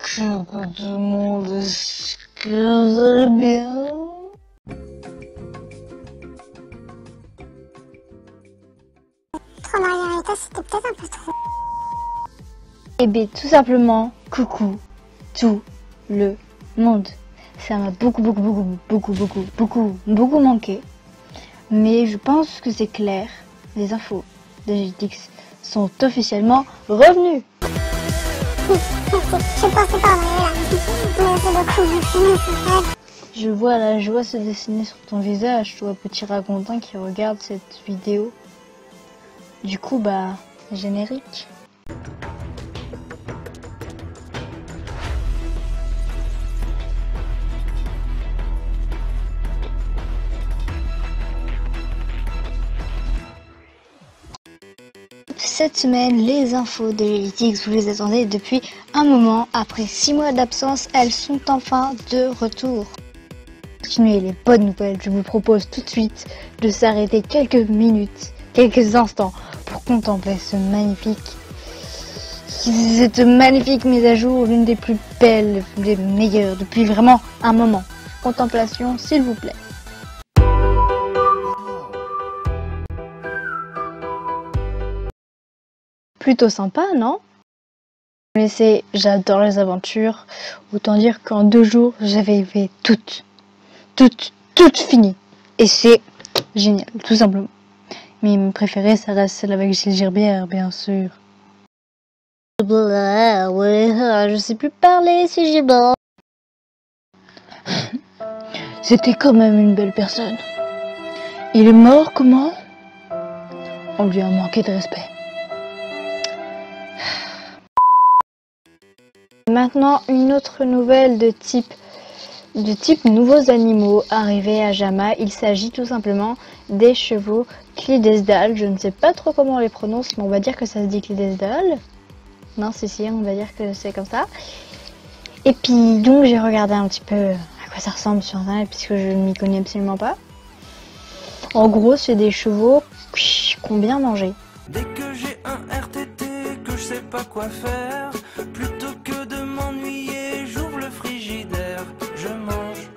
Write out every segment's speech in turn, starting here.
Coucou tout le monde, est-ce que vous allez bien? Trop marié avec toi, c'était peut-être un peu trop. Eh bien, tout simplement, coucou tout le monde. Ça m'a beaucoup manqué. Mais je pense que c'est clair, les infos de GTX sont officiellement revenues. Je pensais pas en arriver là. Merci beaucoup. Je vois la joie se dessiner sur ton visage, toi petit racontant qui regarde cette vidéo. Du coup, générique. Cette semaine, les infos de GTX, vous les attendez depuis un moment. Après 6 mois d'absence, elles sont enfin de retour. Continuez les bonnes nouvelles, je vous propose tout de suite de s'arrêter quelques minutes, quelques instants pour contempler cette magnifique mise à jour, l'une des plus belles, des meilleures depuis vraiment un moment. Contemplation, s'il vous plaît. Plutôt sympa, non? Mais j'adore les aventures. Autant dire qu'en 2 jours, j'avais fait toutes finies. Et c'est génial, tout simplement. Mais mon préféré, ça reste celle avec Gilles Gerbière, bien sûr. Je sais plus parler, c'est Gilbert. C'était quand même une belle personne. Il est mort comment? On lui a manqué de respect. Maintenant, une autre nouvelle de type nouveaux animaux arrivés à Jama. Il s'agit tout simplement des chevaux Clydesdales. Je ne sais pas trop comment on les prononce, mais on va dire que ça se dit Clydesdales. Non, si, on va dire que c'est comme ça. Et puis donc j'ai regardé un petit peu à quoi ça ressemble sur internet puisque je ne m'y connais absolument pas. En gros, c'est des chevaux qui ont bien mangé. Dès que j'ai un RTT, que je sais pas quoi faire, plutôt que de m'ennuyer, j'ouvre le frigidaire, je mange.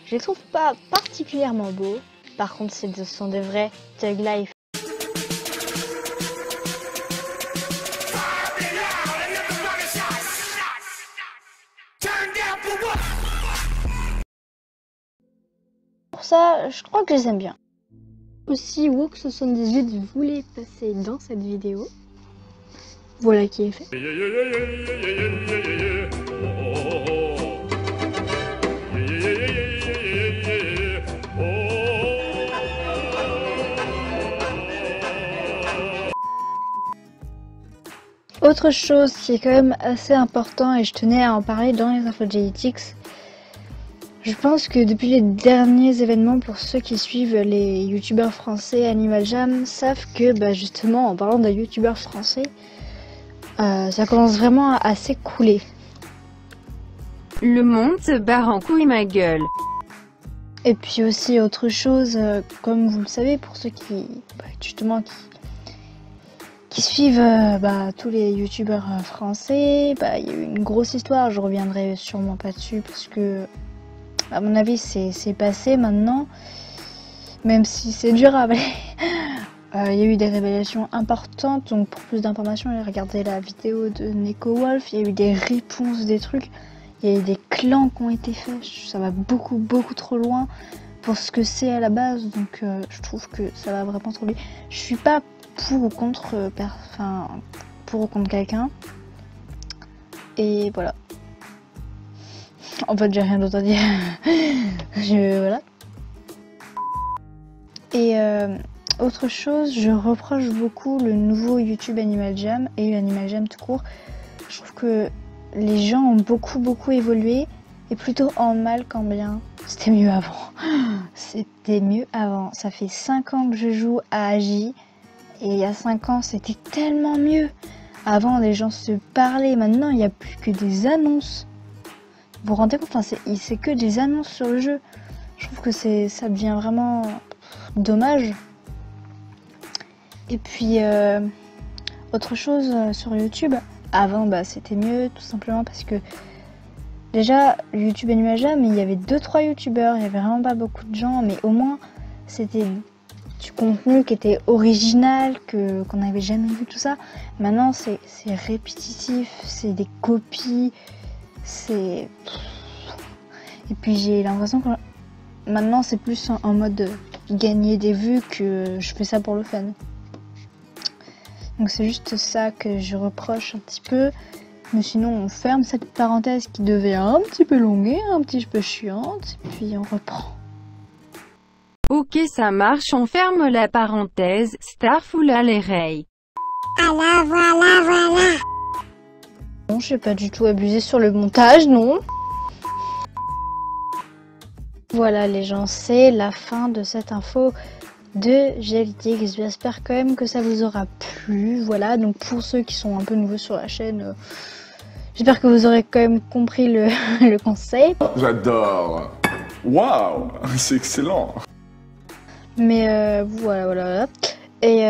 Je les trouve pas particulièrement beaux. Par contre, ce sont des vrais Thug Life. Pour ça, je crois que je les aime bien. Aussi, Wok78 voulait passer dans cette vidéo. Voilà qui est fait. Autre chose qui est quand même assez important et je tenais à en parler dans les infos de GTX, je pense que depuis les derniers événements, pour ceux qui suivent les youtubeurs français Animal Jam, savent que justement en parlant de youtubeurs français, ça commence vraiment à s'écouler. Le monde se barre en couille ma gueule. Et puis aussi autre chose, comme vous le savez, pour ceux qui suivent tous les youtubeurs français, il y a eu une grosse histoire, je reviendrai sûrement pas dessus parce que à mon avis c'est passé maintenant, même si c'est dur à avaler. Il y a eu des révélations importantes, donc pour plus d'informations, j'ai regardé la vidéo de Neko Wolf, il y a eu des réponses, des trucs, il y a eu des clans qui ont été faits, ça va beaucoup trop loin pour ce que c'est à la base, donc je trouve que ça va vraiment trop loin. Je suis pas pour ou contre quelqu'un, et voilà. En fait, j'ai rien d'autre à dire. Voilà. Et autre chose, je reproche beaucoup le nouveau YouTube Animal Jam et l'Animal Jam tout court. Je trouve que les gens ont beaucoup évolué, et plutôt en mal qu'en bien. C'était mieux avant. C'était mieux avant. Ça fait 5 ans que je joue à Agi, et il y a 5 ans, c'était tellement mieux. Avant, les gens se parlaient. Maintenant, il n'y a plus que des annonces. Vous vous rendez compte, c'est que des annonces sur le jeu. Je trouve que ça devient vraiment dommage. Et puis autre chose sur YouTube, avant bah, c'était mieux tout simplement parce que déjà YouTube Nuaja, mais il y avait 2-3 youtubeurs, il y avait vraiment pas beaucoup de gens, mais au moins c'était du contenu qui était original, qu'on n'avait jamais vu, tout ça. Maintenant c'est répétitif, c'est des copies, c'est... Et puis j'ai l'impression que maintenant c'est plus en mode gagner des vues que je fais ça pour le fun. Donc c'est juste ça que je reproche un petit peu. Mais sinon on ferme cette parenthèse qui devait un petit peu longue, un petit peu chiante, et puis on reprend. Ok, ça marche, on ferme la parenthèse. Starful à l'oreille. Voilà. Non, je n'ai pas du tout abusé sur le montage, non. Voilà les gens, c'est la fin de cette info de GLTX. J'espère quand même que ça vous aura plu. Voilà, donc pour ceux qui sont un peu nouveaux sur la chaîne, j'espère que vous aurez quand même compris le concept. J'adore. Waouh, c'est excellent. Mais voilà. Et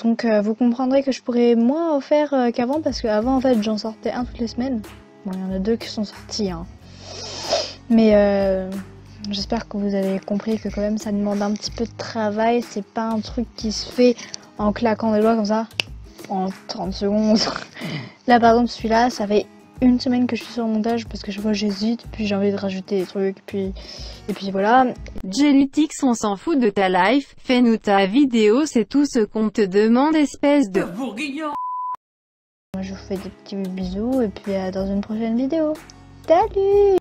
donc vous comprendrez que je pourrais moins en faire qu'avant, parce qu'avant en fait j'en sortais un toutes les semaines. Bon, il y en a 2 qui sont sortis, hein. Mais j'espère que vous avez compris que quand même ça demande un petit peu de travail. C'est pas un truc qui se fait en claquant des doigts comme ça en 30 secondes. Là par exemple celui-là, ça fait 1 semaine que je suis sur le montage parce que je vois j'hésite, puis j'ai envie de rajouter des trucs, et puis voilà. GLTX, on s'en fout de ta life, fais-nous ta vidéo, c'est tout ce qu'on te demande, espèce de bourguignon. Moi je vous fais des petits bisous et puis dans une prochaine vidéo. Salut!